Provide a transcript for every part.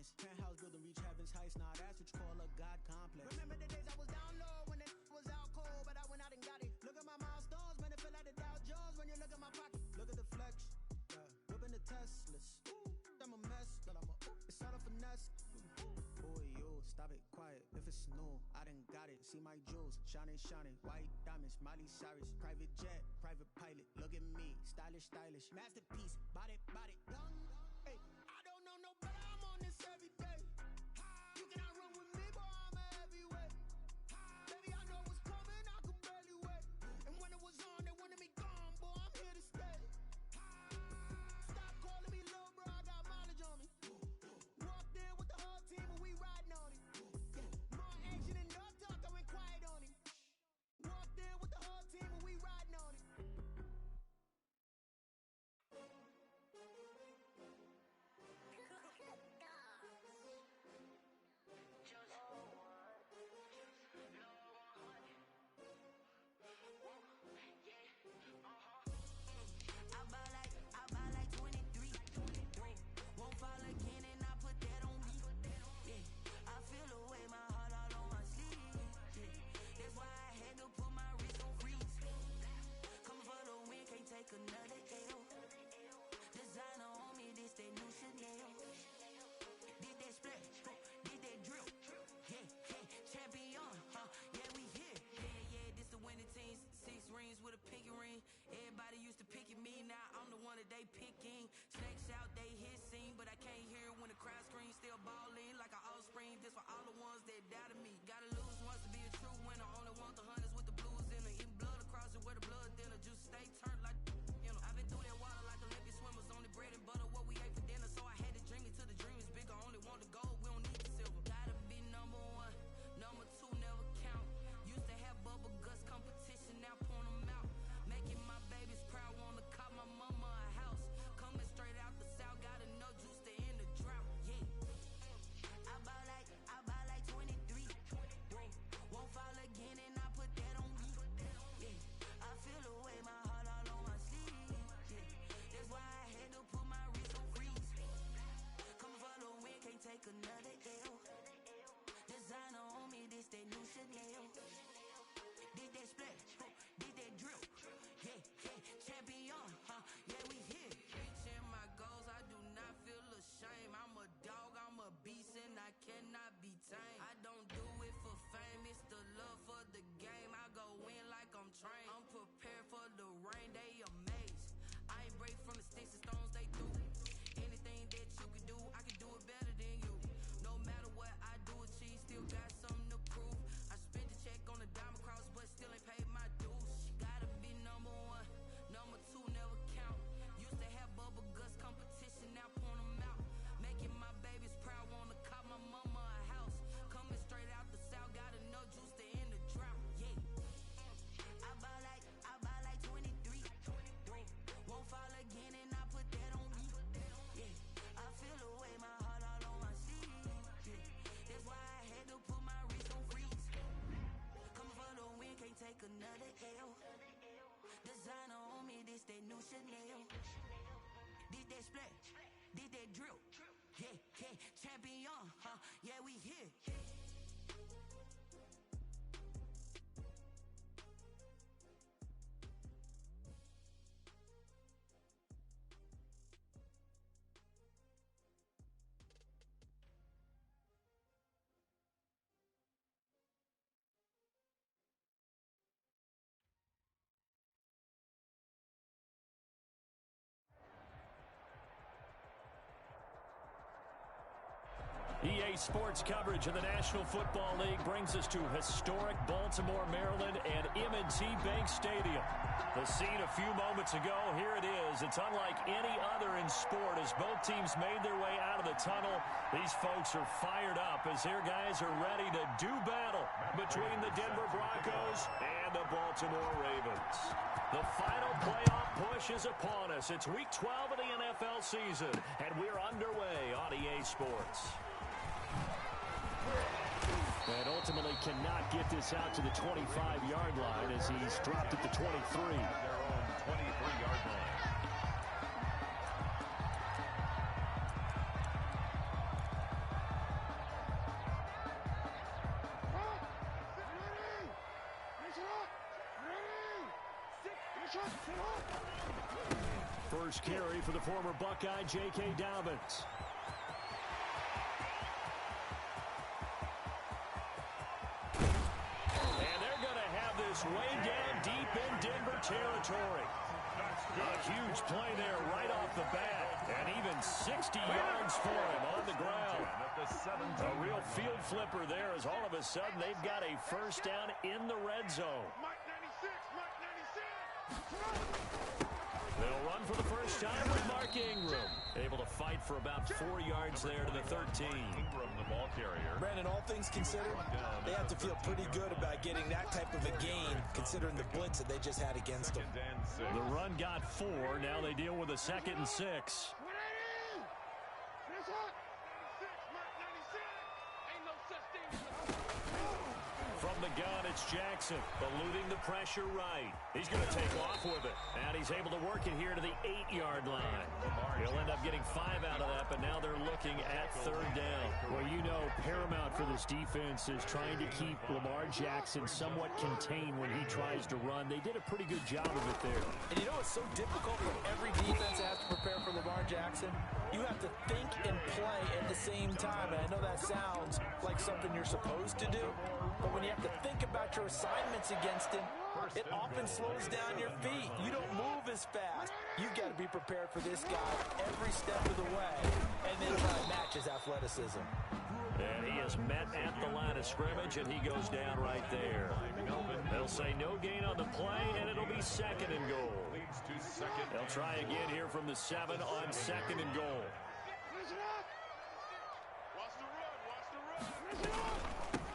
honest. Penthouse building, reach heaven's heights. Nah, that's what you call a God complex. Remember the days I was down low when it was out cold, but I went out and got it. Look at my milestones, man, it feel like the Dow Jones when you look at my pocket. Look at the flex, yeah. Whipping the Teslas. Ooh, I'm a mess, but it's all a finesse. Boy, yo, stop it, quiet. If it's new, I done got it. See my jewels, shining, shining. White diamonds, Miley Cyrus. Private jet, private pilot. Look at me, stylish, stylish. Masterpiece, body, body. Young, hey, I don't know no better. I'm on this every day. You cannot run with me, boy, I'm a heavyweight. Baby, I know what's coming, I can barely wait. And when it was on, they wanted me gone, boy, I'm here to stay. Stop calling me little bro, I got mileage on me. Walked in with the whole team and we riding on it. More action and no talk, I went quiet on it. Walked in with the whole team and we riding on it. I buy like 23. Won't fall again and I put that on me. Yeah, I feel the way, my heart all on my sleeve. Yeah, that's why I had to put my wrist on freeze. Coming for the win, can't take another L. Designer on me, this that new Chanel. Did that splash, did that drill. Yeah, champion, yeah, we here. Yeah, this the winning team. 6 rings with a pinky ring. Everybody used to pick at me, now I'm the one that they picking. Snakes out, they hit scene, but I can't hear it when the crowd screams. Still balling like an offspring. This for all the ones that doubted me. Gotta lose once to be a true winner. Only want the hunters with the blues in her. Eating blood across it where the blood dinner. Just stay turned like, you know. I've been through that water like Olympic swimmers. Only bread and butter what we ate for dinner. So I had to dream it till the dream is bigger. Only want the gold, we don't need the silver. Gotta be number 1, number 2 never count. Used to have bubble guts competition, now point them out. Making my babies proud, wanna call my mama a house. Coming straight out the south, gotta know juice to end the drought. Yeah, I buy like 23. Won't fall again and I put that on me. Yeah, I feel the way, my heart all on my sleeve. Yeah, that's why I had to put my wrist on freeze. Coming for the win, can't take another L. Designer on me, this that new Chanel. Did that splash, did that drill. Yeah, champion, yeah, we here. Reaching my goals, I do not feel ashamed. I'm a dog, I'm a beast, and I cannot be tamed. I don't do it for fame, it's the love for the game. I go in like I'm trained. I'm prepared for the rain, they amazed. I ain't break from the sticks and stones they do. Anything that you can do, I can do it better than you. No matter what I do, achieve, still got something to prove. I spent the check on the diamond cross, but still ain't paid my dues. Gotta be number 1, number 2 never count. Used to have bubble guts competition, now point them out. Making my babies proud, wanna call my mama a house. Coming straight out the south, gotta know juice to end the drought. Yeah, I buy like 23. Won't fall again and I put that on me. Yeah, I feel the way, my heart all on my sleeve. Yeah, that's why I had to put my wrist on freeze. Coming for the win, can't take another L. Designer on me, this that new Chanel. Did that splash, did that drill. Yeah, champion, yeah, we here. EA Sports coverage of the National Football League brings us to historic Baltimore, Maryland, and M&T Bank Stadium. The scene a few moments ago, here it is. It's unlike any other in sport as both teams made their way out of the tunnel. These folks are fired up as their guys are ready to do battle between the Denver Broncos and the Baltimore Ravens. The final playoff push is upon us. It's Week 12 of the NFL season, and we're underway on EA Sports. And ultimately cannot get this out to the 25-yard line as he's dropped at the 23. Their own 23-yard line. First carry for the former Buckeye, J.K. Dobbins. And they're going to have this way down deep in Denver territory. A huge play there right off the bat. And even 60 yards for him on the ground. A real field flipper there as all of a sudden they've got a first down in the red zone. They'll run for the first time with Mark Ingram. Able to fight for about 4 yards there to the 13. Ingram, the ball carrier. Brandon, all things considered, they have to feel pretty good about getting that type of a gain, considering the blitz that they just had against them. The run got 4. Now they deal with a 2nd and 6. From the gun, it's Jackson, eluding the pressure right. He's going to take off with it. And he's able to work it here to the 8-yard line. He'll end up getting 5 out of that, but now they're looking at 3rd down. Well, you know, paramount for this defense is trying to keep Lamar Jackson somewhat contained when he tries to run. They did a pretty good job of it there. And you know what's so difficult when every defense has to prepare for Lamar Jackson? You have to think and play at the same time. And I know that sounds like something you're supposed to do, but when you have to think about your assignments against him, it often slows down your feet. You don't move as fast. You've got to be prepared for this guy every step of the way and then try to match his athleticism. And he is met at the line of scrimmage, and he goes down right there. They'll say no gain on the play, and it'll be 2nd and goal. They'll try again here from the 7 on 2nd and goal.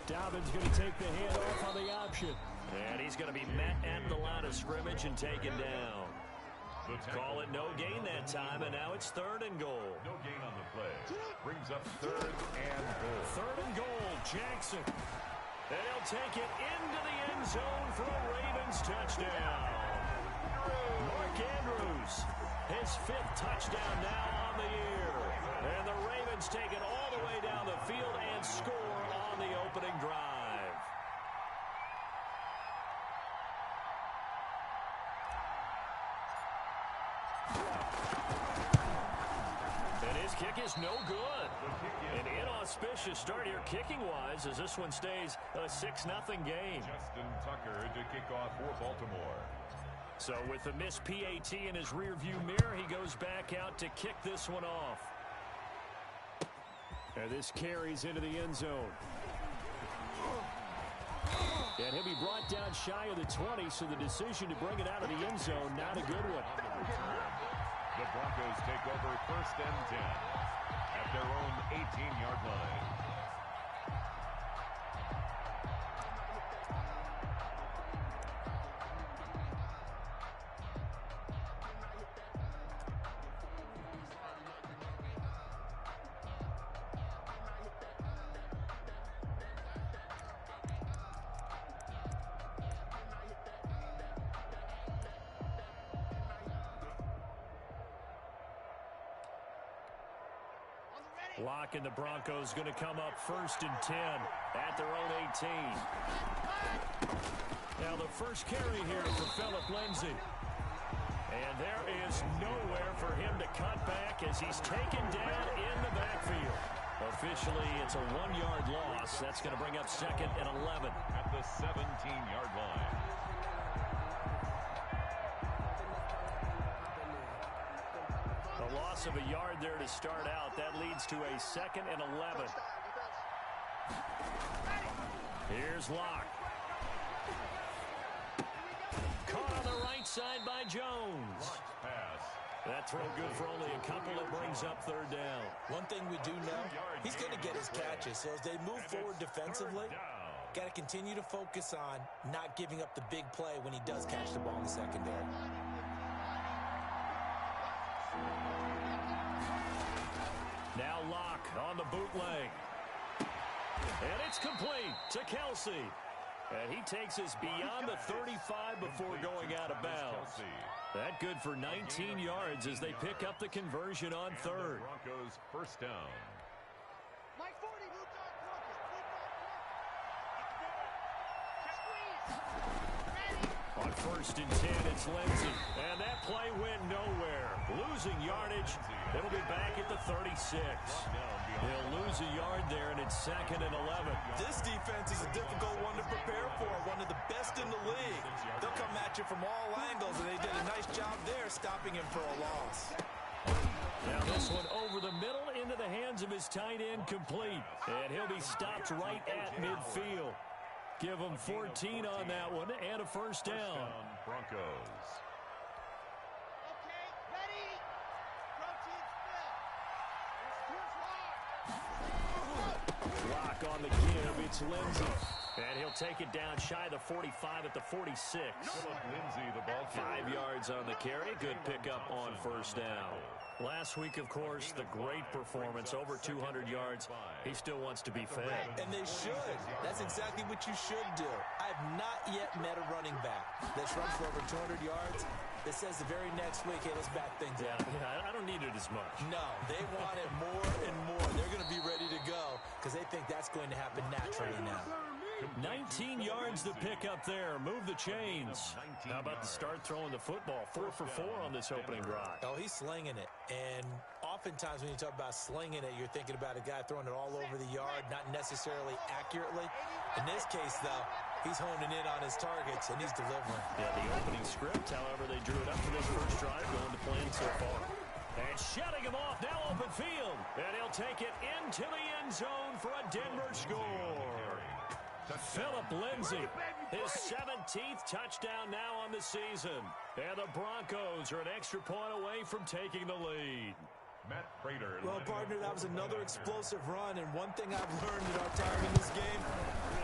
Dobbins going to take the handoff on the option. And he's going to be met at the line of scrimmage and taken down. Call it no gain that time, and now it's 3rd and goal. No gain on the play. Brings up 3rd and goal. 3rd and goal, Jackson. And he'll take it into the end zone for a Ravens touchdown. Mark Andrews, his 5th touchdown now on the year. And the Ravens take it all the way down the field and score on the opening drive. And his kick is no good. An inauspicious start here kicking-wise as this one stays a 6-0 game. Justin Tucker to kick off for Baltimore. So with the missed PAT in his rearview mirror, he goes back out to kick this one off. And this carries into the end zone. And he'll be brought down shy of the 20, so the decision to bring it out of the end zone, not a good one. The Broncos take over 1st and 10 at their own 18-yard line. Locke and the Broncos going to come up 1st and 10 at their own 18. Now the first carry here for Phillip Lindsay. And there is nowhere for him to cut back as he's taken down in the backfield. Officially, it's a 1-yard loss. That's going to bring up 2nd and 11. At the 17-yard line. A loss of a yard there to start out. That leads to a 2nd and 11. Here's Locke. Caught on the right side by Jones. That throw good for only a couple. It brings up 3rd down. One thing we do know, he's going to get his catches. So as they move forward defensively, got to continue to focus on not giving up the big play when he does catch the ball in the secondary. Now Locke on the bootleg. And it's complete to Kelsey. And he takes us beyond the 35 before going out of bounds. That good for 19 yards as they pick up the conversion on 3rd. Broncos 1st down. On first and 10. It's Lindsey. And that play went nowhere. Losing yardage. It'll be back at the 36. They'll lose a yard there, and it's 2nd and 11. This defense is a difficult one to prepare for, one of the best in the league. They'll come at you from all angles, and they did a nice job there stopping him for a loss. Now this one over the middle into the hands of his tight end, complete. And he'll be stopped right at midfield. Give him 14 on that one and a first down. Broncos. Okay, ready. Protein split. Block on the give. It's Lindsey. And he'll take it down shy of the 45 at the 46. Lindsey, the ball 5 yards on the carry. Good pickup on first down. Last week, of course, the great performance, over 200 yards. He still wants to be fed. And they should. That's exactly what you should do. I've not yet met a running back that's run for over 200 yards that says the very next week, hey, let's back things up. Yeah, I don't need it as much. No, they want it more and more. They're going to be ready to go because they think that's going to happen naturally now. 19 yards to pick up there. Move the chains. How about the start throwing the football? 4 for 4 on this opening drive. Oh, he's slinging it. And oftentimes when you talk about slinging it, you're thinking about a guy throwing it all over the yard, not necessarily accurately. In this case, though, he's honing in on his targets, and he's delivering. Yeah, the opening script, however, they drew it up for this first drive, going to plan so far. And shutting him off, now open field. And he'll take it into the end zone for a Denver score. Philip Lindsey, his 17th touchdown now on the season. And the Broncos are an extra point away from taking the lead. Matt Prater. Well, partner, that was another explosive run, and one thing I've learned in our time in this game,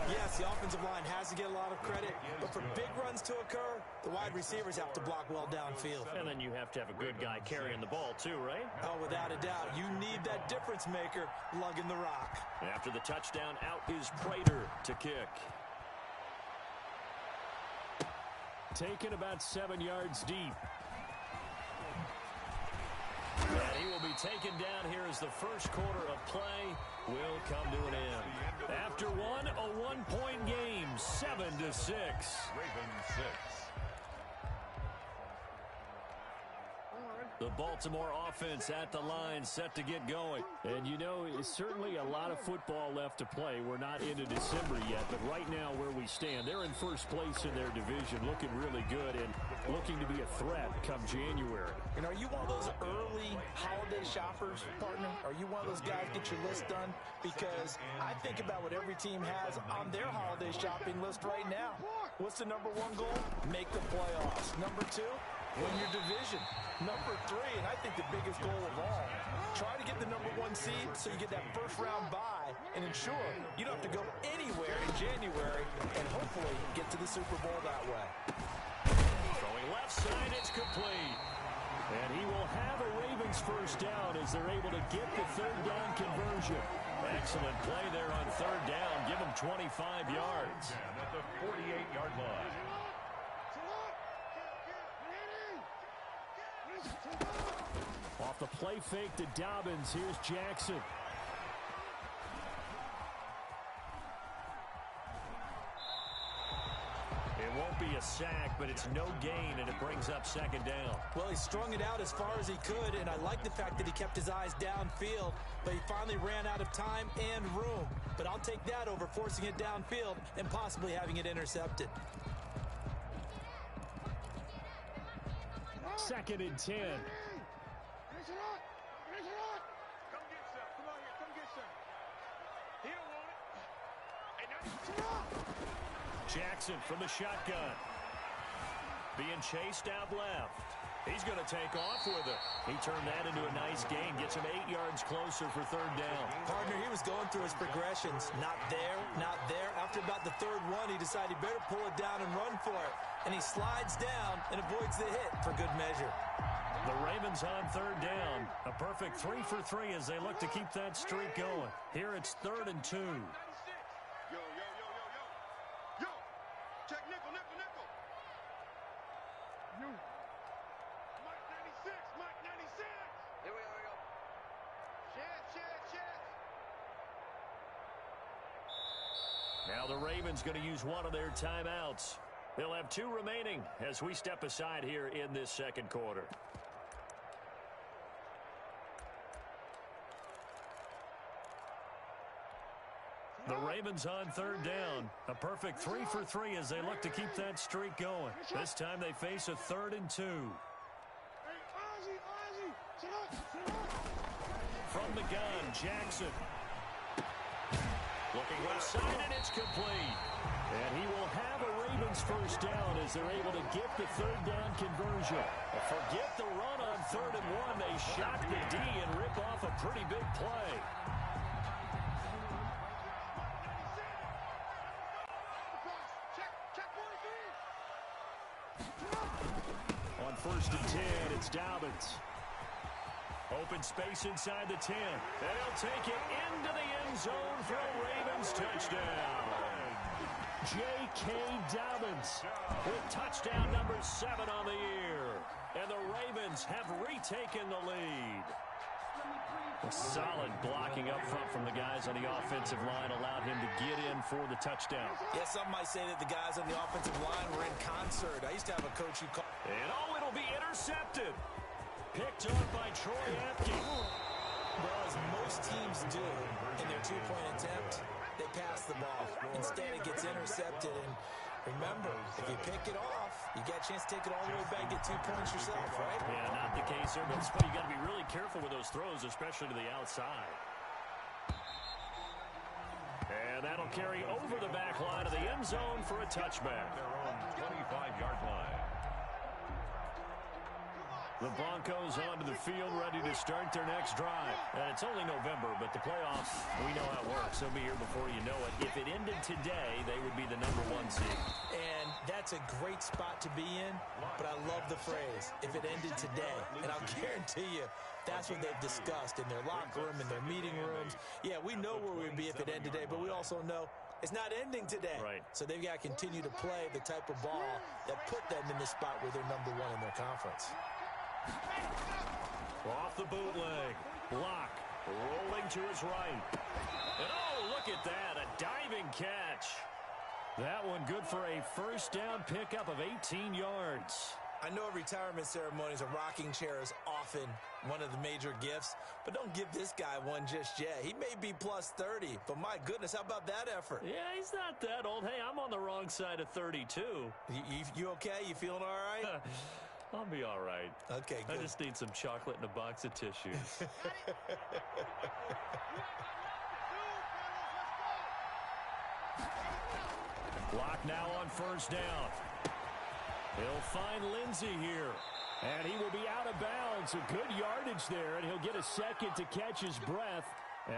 yes, the offensive line has to get a lot of credit, but for big runs to occur, the wide receivers have to block well downfield. And then you have to have a good guy carrying the ball too, right? Oh, without a doubt. You need that difference maker lugging the rock. After the touchdown, out is Prater to kick. Taken about 7 yards deep. And he will be taken down here as the first quarter of play will come to an end. After one, a one-point game, 7-6. Ravens 6. The Baltimore offense at the line, set to get going. And you know, it's certainly a lot of football left to play. We're not into December yet, but right now where we stand, they're in first place in their division, looking really good and looking to be a threat come January. And are you one of those early holiday shoppers, partner? Are you one of those guys get your list done? Because I think about what every team has on their holiday shopping list right now. What's the number one goal? Make the playoffs. Number two, win your division. Number three, and I think the biggest goal of all, try to get the number one seed so you get that first round bye and ensure you don't have to go anywhere in January and hopefully get to the Super Bowl that way. Throwing left side, it's complete. And he will have a Ravens first down as they're able to get the third down conversion. Excellent play there on third down. Give him 25 yards. And at the 48-yard line. Off the play fake to Dobbins, here's Jackson. It won't be a sack, but it's no gain, and it brings up second down. Well, he strung it out as far as he could, and I like the fact that he kept his eyes downfield, but he finally ran out of time and room. But I'll take that over forcing it downfield and possibly having it intercepted. 2nd and 10. Jackson from the shotgun. Being chased out left. He's going to take off with it. He turned that into a nice gain. Gets him 8 yards closer for third down. Partner, he was going through his progressions. Not there, not there. After about the third one, he decided he better pull it down and run for it. And he slides down and avoids the hit for good measure. The Ravens on third down. A perfect 3 for 3 as they look to keep that streak going. Here it's 3rd and 2. Check nickel. You. Mike 96. Here we go. Shit. Now the Ravens going to use one of their timeouts. They'll have 2 remaining as we step aside here in this second quarter. The Ravens on 3rd down. A perfect 3 for 3 as they look to keep that streak going. This time they face a 3rd and 2. From the gun, Jackson. Looking left side, and it's complete. And he will have a Ravens first down as they're able to get the 3rd down conversion. Forget the run on 3rd and 1. They shock the D and rip off a pretty big play. On 1st and 10, it's Dobbins. Open space inside the 10. They'll take it into the end zone for a Ravens touchdown. J.K. Dobbins with touchdown number 7 on the year. And the Ravens have retaken the lead. A solid blocking up front from the guys on the offensive line allowed him to get in for the touchdown. Yeah, some might say that the guys on the offensive line were in concert. I used to have a coach who called... And it'll be intercepted. Picked up by Troy Apke. Well, as most teams do in their 2-point attempt, they pass the ball. Instead, it gets intercepted. And remember, if you pick it off, you get a chance to take it all the way back and get 2 points yourself, right? Yeah, not the case there, but that's why you got to be really careful with those throws, especially to the outside. And that'll carry over the back line of the end zone for a touchback. Their own 25-yard line. The Broncos onto the field, ready to start their next drive. And it's only November, but the playoffs, we know how it works. They'll be here before you know it. If it ended today, they would be the #1 seed. And that's a great spot to be in, but I love the phrase, if it ended today. And I'll guarantee you, that's what they've discussed in their locker room, in their meeting rooms. Yeah, we know where we'd be if it ended today, but we also know it's not ending today. Right. So they've got to continue to play the type of ball that put them in the spot where they're #1 in their conference. Off the bootleg. Block. Rolling to his right. And oh, look at that. A diving catch. That one good for a first down pickup of 18 yards. I know at retirement ceremonies, a rocking chair is often one of the major gifts, but don't give this guy one just yet. He may be plus 30, but my goodness, how about that effort? Yeah, he's not that old. Hey, I'm on the wrong side of 32. You okay? You feeling all right? I'll be all right. Okay, good. I just need some chocolate and a box of tissues. Block now on first down. He'll find Lindsey here. And he will be out of bounds. A good yardage there, and he'll get a second to catch his breath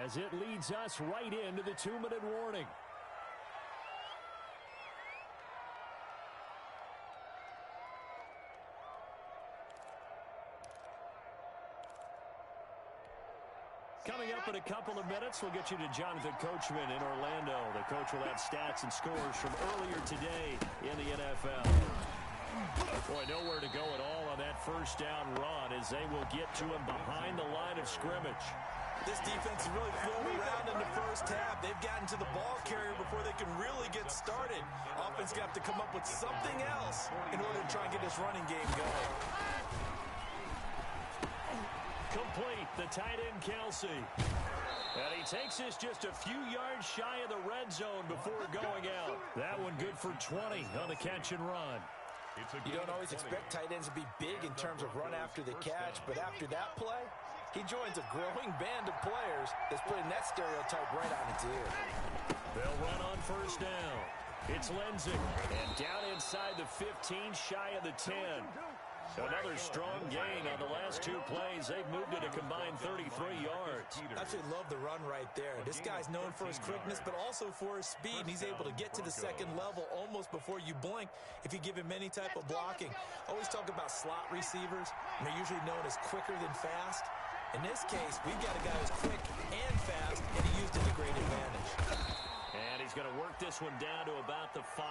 as it leads us right into the 2-minute warning. Coming up in a couple of minutes, we'll get you to Jonathan Coachman in Orlando. The coach will have stats and scores from earlier today in the NFL. Boy, nowhere to go at all on that first down run as they will get to him behind the line of scrimmage. This defense is really floating around in the first half. They've gotten to the ball carrier before they can really get started. Offense got to come up with something else in order to try and get this running game going. Complete, the tight end Kelsey. And he takes this just a few yards shy of the red zone before going out. That one good for 20 on the catch and run. You don't always expect tight ends to be big in terms of run after the catch, but after that play, he joins a growing band of players that's putting that stereotype right on its ear. They'll run on first down. It's Lindsey. And down inside the 15, shy of the 10. Another strong gain on the last 2 plays. They've moved it a combined 33 yards. I actually love the run right there. This guy's known for his quickness, but also for his speed. And he's able to get to the second level almost before you blink if you give him any type of blocking. Always talk about slot receivers. And they're usually known as quicker than fast. In this case, we've got a guy who's quick and fast, and he used it to great advantage. And he's going to work this one down to about the 5.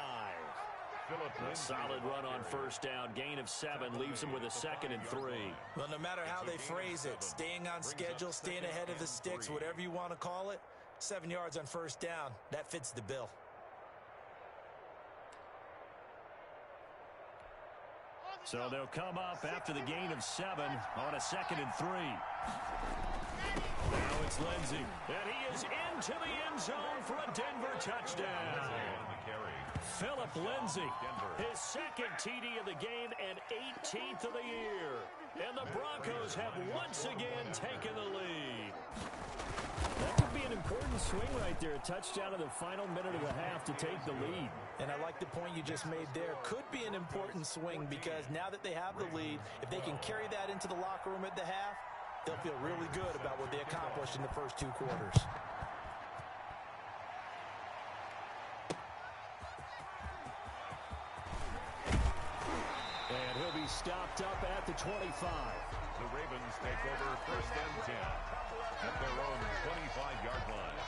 A solid run on first down. Gain of 7 leaves him with a 2nd and 3. Well, no matter how they phrase it, staying on schedule, staying ahead of the sticks, whatever you want to call it, 7 yards on first down, that fits the bill. So they'll come up after the gain of 7 on a 2nd and 3. Now it's Lindsey. And he is into the end zone for a Denver touchdown. Phillip Lindsey, his 2nd TD of the game and 18th of the year. And the Broncos have once again taken the lead. That could be an important swing right there. A touchdown in the final minute of the half to take the lead. And I like the point you just made there. Could be an important swing because now that they have the lead, if they can carry that into the locker room at the half, they'll feel really good about what they accomplished in the first 2 quarters. And he'll be stopped up at the 25. The Ravens take over 1st and 10 at their own 25-yard line.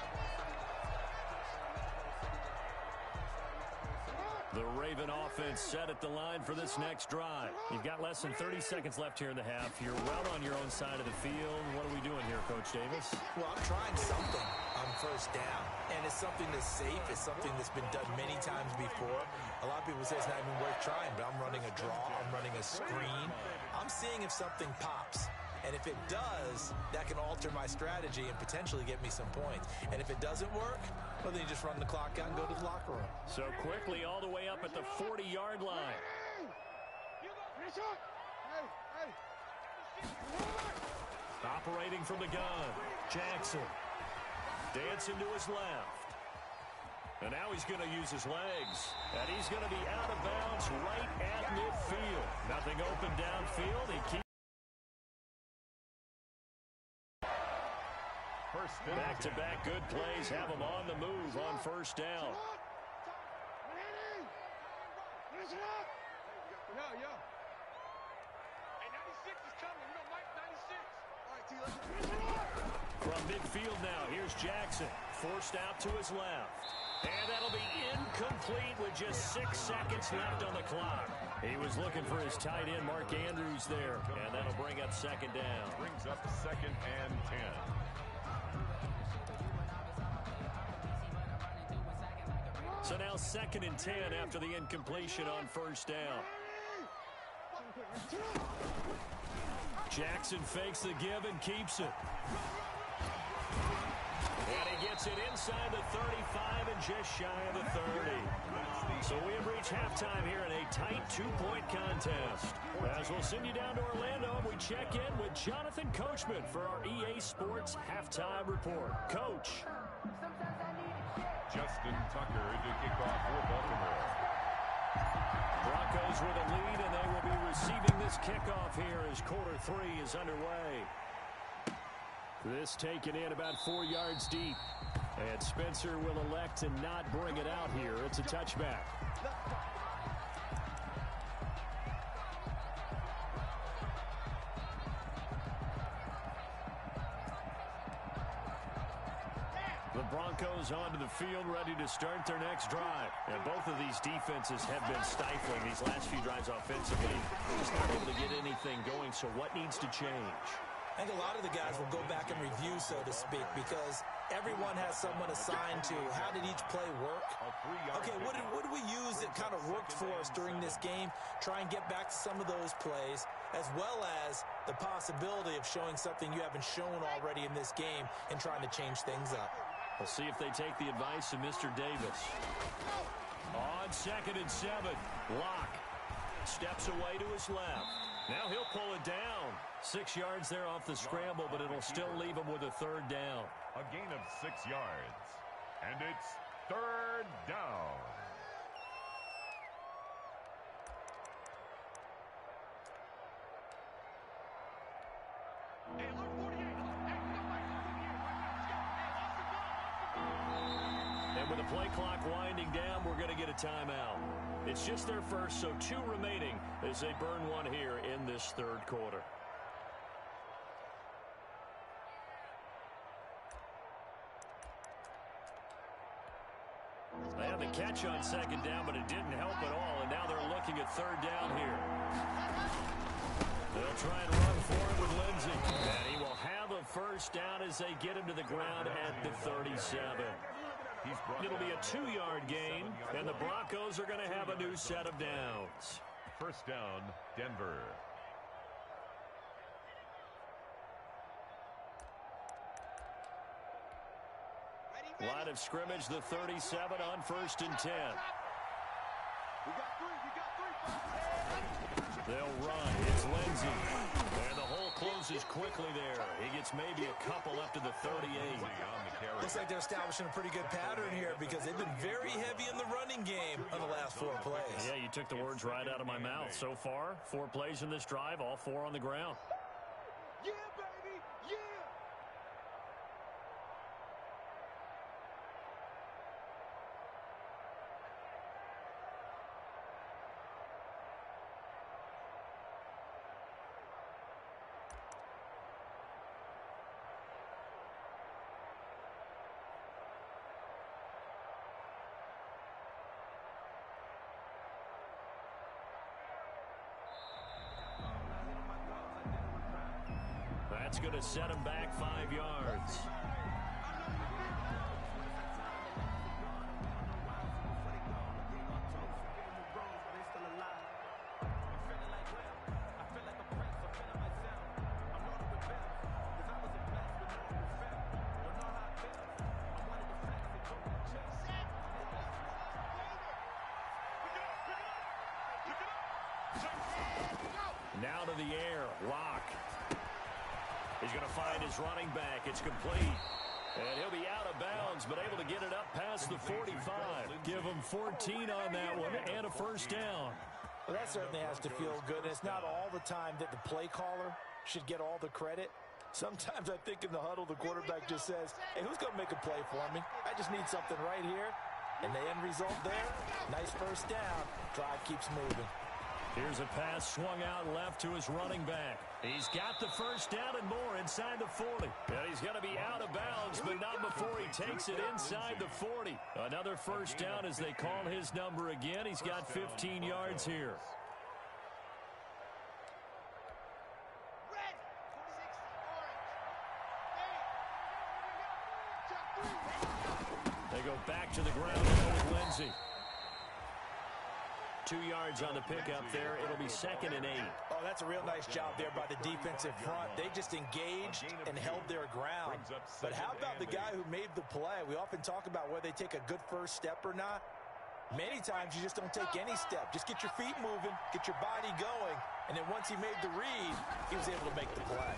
The Raven offense set at the line for this next drive. You've got less than 30 seconds left here in the half. You're well on your own side of the field. What are we doing here, Coach Davis? Well, I'm trying something on 1st down. And it's something that's safe. It's something that's been done many times before. A lot of people say it's not even worth trying, but I'm running a draw. I'm running a screen. I'm seeing if something pops. And if it does, that can alter my strategy and potentially get me some points. And if it doesn't work, well, then you just run the clock out and go to the locker room. So quickly all the way up at the 40-yard line. Operating from the gun, Jackson. Dancing to his left. And now he's going to use his legs. And he's going to be out of bounds right at midfield. Nothing open downfield. He keeps back-to-back good plays have him on the move on 1st down. From midfield now, here's Jackson. Forced out to his left. And that'll be incomplete with just 6 seconds left on the clock. He was looking for his tight end, Mark Andrews, there. And that'll bring up 2nd down. Brings up 2nd and 10. So now 2nd and 10 after the incompletion on 1st down. Jackson fakes the give and keeps it. And he gets it inside the 35 and just shy of the 30. So we have reached halftime here in a tight 2-point contest. As we'll send you down to Orlando, we check in with Jonathan Coachman for our EA Sports Halftime Report. Coach. Justin Tucker to kick off for Baltimore. Broncos with a lead, and they will be receiving this kickoff here as quarter 3 is underway. This taken in about 4 yards deep. And Spencer will elect to not bring it out here. It's a touchback. The Broncos onto the field, ready to start their next drive. And both of these defenses have been stifling these last few drives offensively. Just not able to get anything going, so what needs to change? I think a lot of the guys will go back and review, so to speak, because everyone has someone assigned to how did each play work. Okay, what did we use that kind of worked for us during this game? Try and get back to some of those plays, as well as the possibility of showing something you haven't shown already in this game and trying to change things up. We'll see if they take the advice of Mr. Davis. On 2nd and 7, Locke steps away to his left. Now he'll pull it down. 6 yards there off the scramble, but it'll still leave him with a 3rd down. A gain of 6 yards. And it's 3rd down. And with the play clock winding down, we're going to get a timeout. It's just their first, so 2 remaining as they burn 1 here in this 3rd quarter. They had the catch on 2nd down, but it didn't help at all, and now they're looking at 3rd down here. They'll try and run forward with Lindsey, and he will have a 1st down as they get him to the ground at the 37. It'll be a 2-yard gain, and the Broncos are going to have a new set of downs. First down, Denver. Line of scrimmage, the 37 on 1st and 10. They'll run. It's Lindsey. And the hole closes quickly there. He gets maybe a couple up to the 38. Looks like they're establishing a pretty good pattern here because they've been very heavy in the running game on the last 4 plays. Yeah, you took the words right out of my mouth. So far, 4 plays in this drive, all 4 on the ground. Yeah, baby, yeah. That's going to set him back 5 yards. Now to the air, Locke. He's going to find his running back. It's complete. And he'll be out of bounds, but able to get it up past the 45. Give him 14 on that one and a first down. Well, that certainly has to feel good. And it's not all the time that the play caller should get all the credit. Sometimes I think in the huddle, the quarterback just says, hey, who's going to make a play for me? I just need something right here. And the end result there, nice first down. Drive keeps moving. Here's a pass swung out left to his running back. He's got the first down and more inside the 40. And he's going to be out of bounds, but not before he takes it inside the 40. Another first down as they call his number again. He's got 15 yards here. They go back to the ground with Lindsey. 2 yards on the pickup there. It'll be 2nd and 8. Oh, that's a real nice job there by the defensive front. They just engaged and held their ground. But how about the guy who made the play? We often talk about whether they take a good first step or not. Many times you just don't take any step. Just get your feet moving, get your body going, and then once he made the read, he was able to make the play.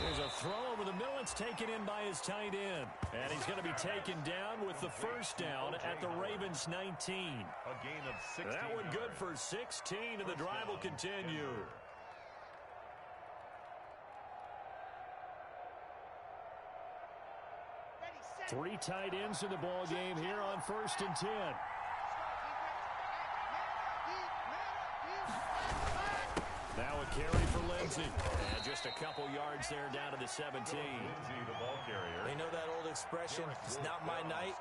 There's a throw over the middle. It's taken in by his tight end. And he's going to be taken down with the first down at the Ravens 19. A gain of 16. That one good for 16, and the drive will continue. Three tight ends in the ball game here on 1st and 10. Now a carry for Lindsey. And just a couple yards there down to the 17. Lindsey, the ball carrier. They know that old expression, it's not my night.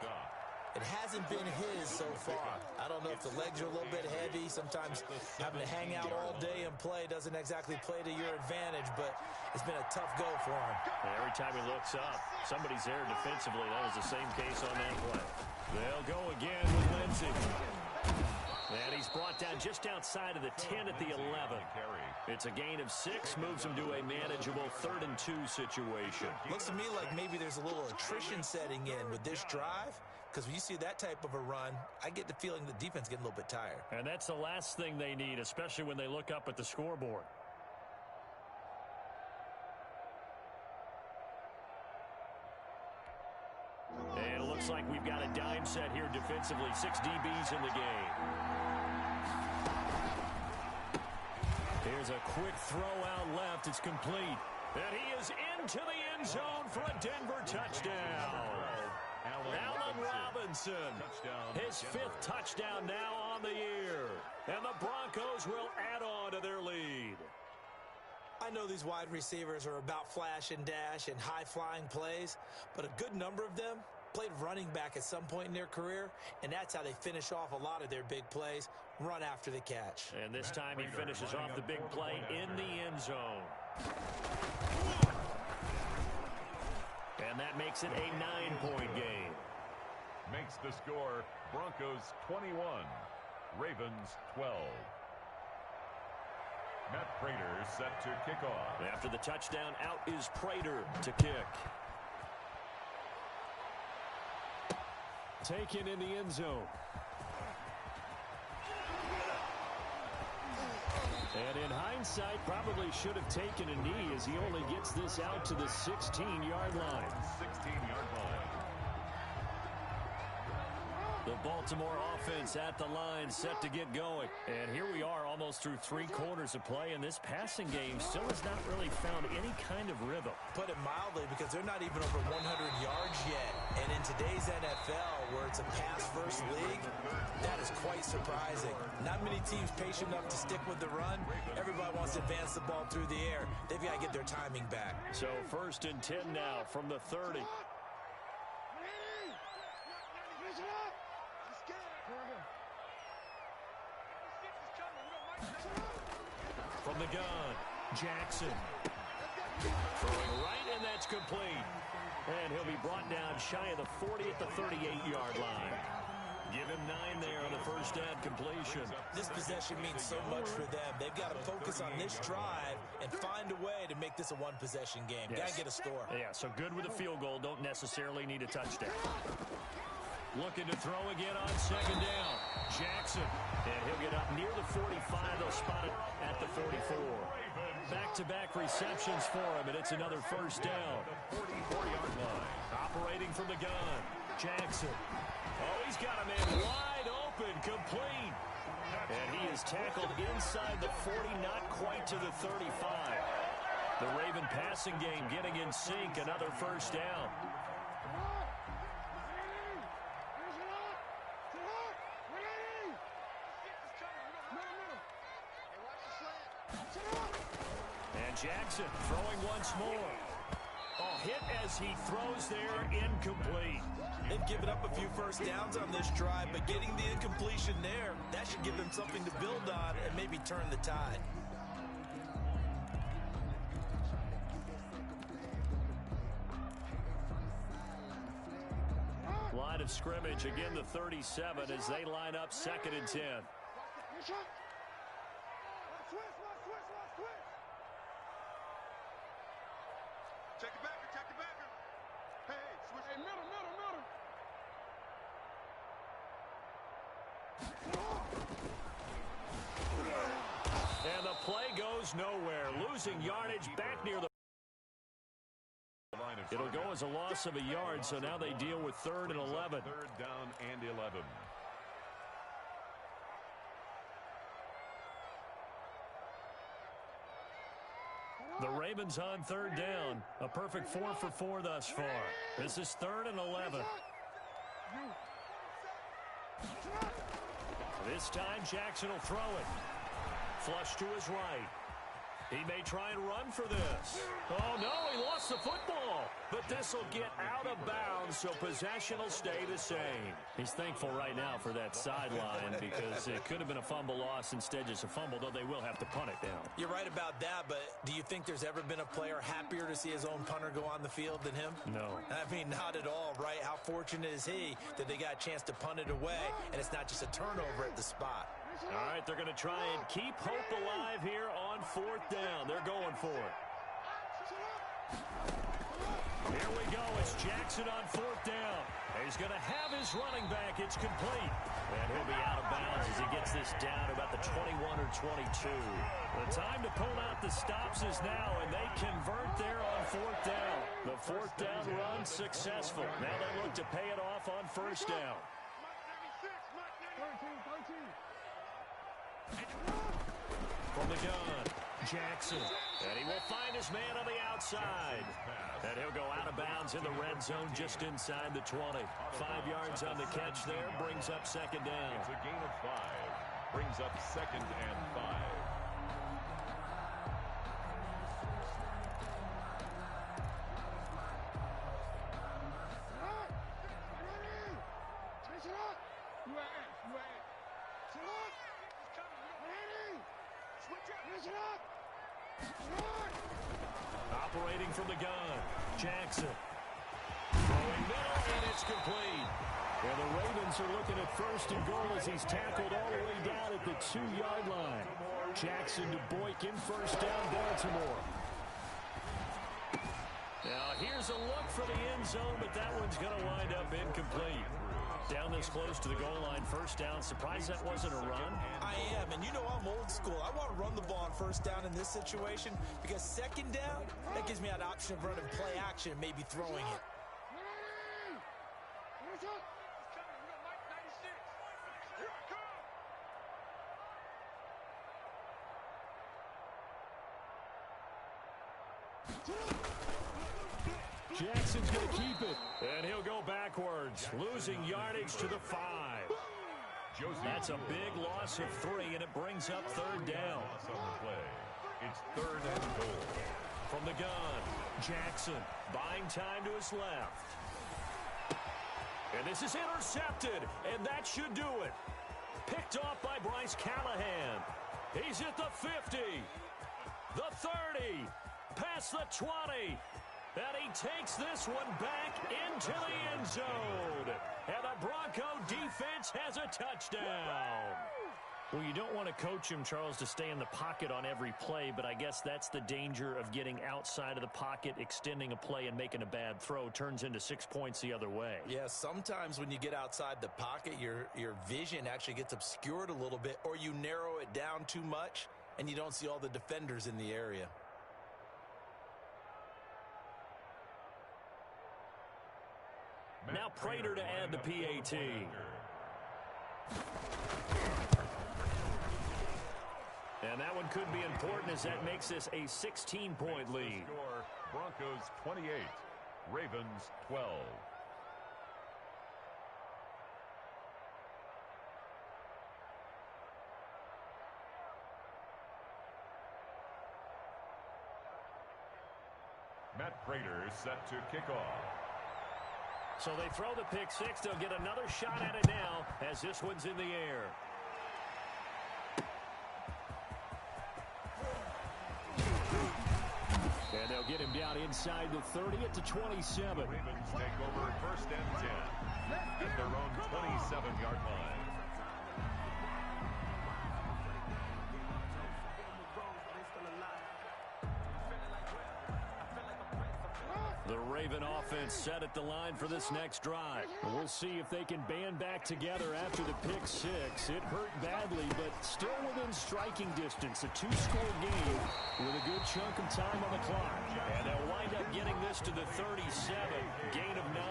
It hasn't been his so far. I don't know if the legs are a little bit heavy. Sometimes having to hang out all day and play doesn't exactly play to your advantage, but it's been a tough go for him. Every time he looks up, somebody's there defensively. That was the same case on that play. They'll go again with Lindsey. And he's brought down just outside of the 10 at the 11. It's a gain of 6, moves him to a manageable 3rd and 2 situation. Looks to me like maybe there's a little attrition setting in with this drive, because when you see that type of a run, I get the feeling the defense getting a little bit tired. And that's the last thing they need, especially when they look up at the scoreboard. And it looks like we've got a dime set here defensively. 6 DBs in the game. Here's a quick throw out left. It's complete. And he is into the end zone for a Denver touchdown. Allen Robinson. His 5th touchdown now on the year. And the Broncos will add on to their lead. I know these wide receivers are about flash and dash and high-flying plays, but a good number of them played running back at some point in their career, and that's how they finish off a lot of their big plays, run after the catch. And this time he finishes off the big play in the end zone. And that makes it a 9-point game. Makes the score Broncos 21, Ravens 12. Matt Prater set to kick off. After the touchdown, out is Prater to kick. Taken in the end zone. And in hindsight, probably should have taken a knee as he only gets this out to the 16-yard line. 16-yard line. The Baltimore offense at the line, set to get going. And here we are almost through 3 quarters of play, and this passing game still has not really found any kind of rhythm. Put it mildly, because they're not even over 100 yards yet. And in today's NFL, where it's a pass-first league, that is quite surprising. Not many teams patient enough to stick with the run. Everybody wants to advance the ball through the air. They've got to get their timing back. So 1st and 10 now from the 30. From the gun, Jackson. Throwing right, and that's complete. And he'll be brought down shy of the 40 at the 38-yard line. Give him 9 there on the first down completion. This possession means so much for them. They've got to focus on this drive and find a way to make this a one-possession game. Yes. Got to get a score. Yeah, so good with a field goal. Don't necessarily need a touchdown. Looking to throw again on 2nd down. Jackson. And he'll get up near the 45. They'll spot it at the 44. Back-to-back receptions for him, and it's another first down. 44-yard line. Operating from the gun. Jackson. Oh, he's got a man wide open, complete. And he is tackled inside the 40, not quite to the 35. The Raven passing game getting in sync, another first down. And Jackson throwing once more. Oh, hit as he throws there, incomplete. They've given up a few first downs on this drive, but getting the incompletion there, that should give them something to build on and maybe turn the tide. Line of scrimmage, again the 37 as they line up 2nd and 10. Check the backer, check the backer. Hey, switch. Hey, middle. And the play goes nowhere. Losing yardage back near the... It'll go as a loss of a yard, so now they deal with 3rd and 11. 3rd down and 11. The Ravens on 3rd down. A perfect 4 for 4 thus far. This is 3rd and 11. This time Jackson will throw it. Flush to his right. He may try and run for this. Oh, no, he lost the football. But this will get out of bounds, so possession will stay the same. He's thankful right now for that sideline because it could have been a fumble loss, instead just a fumble, though they will have to punt it down. You're right about that, but do you think there's ever been a player happier to see his own punter go on the field than him? No. I mean, not at all, right? How fortunate is he that they got a chance to punt it away, and it's not just a turnover at the spot. All right, they're going to try and keep hope alive here on 4th down. They're going for it. Here we go. It's Jackson on 4th down. He's going to have his running back. It's complete. And he'll be out of bounds as he gets this down to about the 21 or 22. The time to pull out the stops is now, and they convert there on 4th down. The 4th down run successful. Now they look to pay it off on 1st down. From the gun, Jackson. And he will find his man on the outside. And he'll go out of bounds in the red zone just inside the 20. 5 yards on the catch there, brings up 2nd down. It's a gain of 5. Brings up 2nd and 5. Operating from the gun, Jackson. Throwing middle, and it's complete. And the Ravens are looking at first and goal as he's tackled all the way down at the 2-yard line. Jackson to Boyk in first down, Baltimore. Now here's a look for the end zone, but that one's going to wind up incomplete. Down this close to the goal line, first down. Surprised that wasn't a run? I am, and you know I'm old school. I want to run the ball on first down in this situation because second down, that gives me an option of running play action, maybe throwing it. Jackson's going to keep it. And he'll go backwards, losing yardage to the 5. That's a big loss of 3, and it brings up third down. It's third and goal. From the gun, Jackson buying time to his left. And this is intercepted, and that should do it. Picked off by Bryce Callahan. He's at the 50, the 30, past the 20. And he takes this one back into the end zone. And the Bronco defense has a touchdown. Well, you don't want to coach him, Charles, to stay in the pocket on every play, but I guess that's the danger of getting outside of the pocket, extending a play, and making a bad throw. Turns into 6 points the other way. Yeah, sometimes when you get outside the pocket, your vision actually gets obscured a little bit, or you narrow it down too much, and you don't see all the defenders in the area. Now Prater to add the PAT. And that one could be important as that makes this a 16-point lead. Score, Broncos 28, Ravens 12. Matt Prater set to kick off. So they throw the pick six. They'll get another shot at it now as this one's in the air. And they'll get him down inside the 30 at the 27. Ravens take over first and 10 at their own 27-yard line. The Raven offense set at the line for this next drive. We'll see if they can band back together after the pick six. It hurt badly, but still within striking distance. A two-score game with a good chunk of time on the clock. And they'll wind up getting this to the 37. Gain of 9.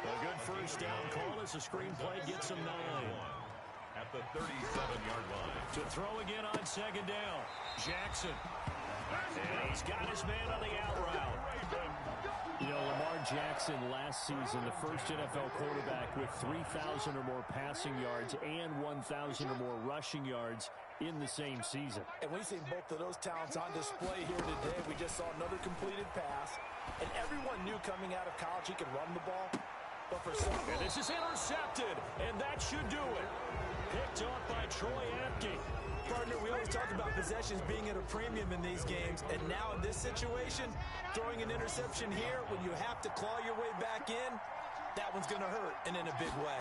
A good first down call as the screenplay gets them 9. At the 37-yard line. To throw again on second down. Jackson. And he's got his man on the out route. You know, Lamar Jackson last season, the first NFL quarterback with 3,000 or more passing yards and 1,000 or more rushing yards in the same season. And we've seen both of those talents on display here today. We just saw another completed pass. And everyone knew coming out of college he could run the ball. But for some... And this is intercepted, and that should do it. Picked off by Troy Apke. Partner, we always talk about possessions being at a premium in these games, and now in this situation, throwing an interception here when you have to claw your way back in, that one's going to hurt, and in a big way.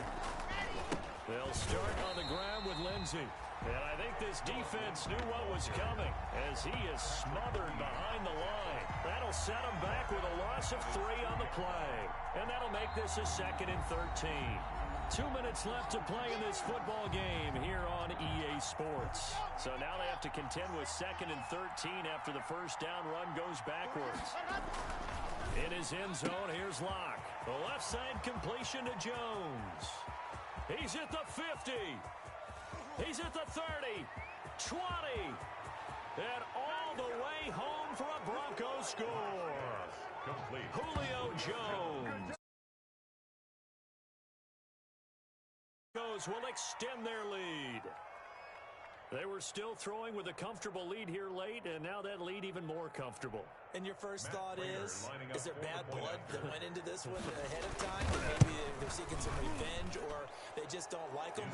They'll start on the ground with Lindsey, and I think this defense knew what was coming as he is smothered behind the line. That'll set him back with a loss of 3 on the play, and that'll make this a 2nd and 13. 2 minutes left to play in this football game here on EA Sports. So now they have to contend with 2nd and 13 after the first down run goes backwards. In his end zone, here's Locke. The left side completion to Jones. He's at the 50. He's at the 30. 20. And all the way home for a Broncos score. Complete. Julio Jones. Will extend their lead. They were still throwing with a comfortable lead here late, and now that lead even more comfortable. And your first thought is there bad blood that went into this one ahead of time? Maybe they're seeking some revenge, or they just don't like them.